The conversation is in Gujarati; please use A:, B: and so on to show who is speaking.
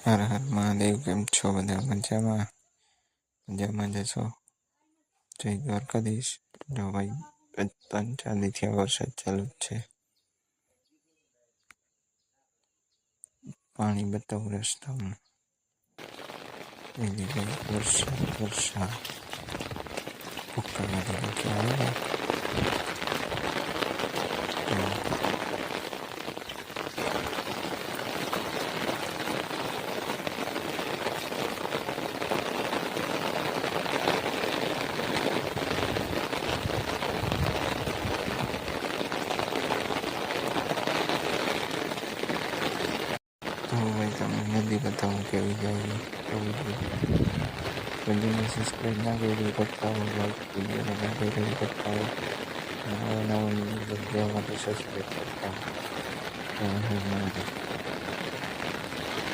A: હર હર મહાદેવ. કેમ છો બધા? મજામાં? મજામાં જશો? જય દ્વારકાધીશ. જો ભાઈ 3-4 વરસાદ ચાલુ જ છે. પાણી બતાવું રસ્તામાં. એની ભાઈ વરસાદ ભૂક્કા કાઢી નાખ્યા. તો ભાઈ તમને નદી બતાવું કેવી જાય. વિડીયોને સબસ્ક્રાઈબ ના કરી કરતા હોય, લાઈક વિડીયોને ના કરી કરતા હોય, નવા નવા જગ્યા માટે સબસ્ક્રાઈબ કરતા હોય.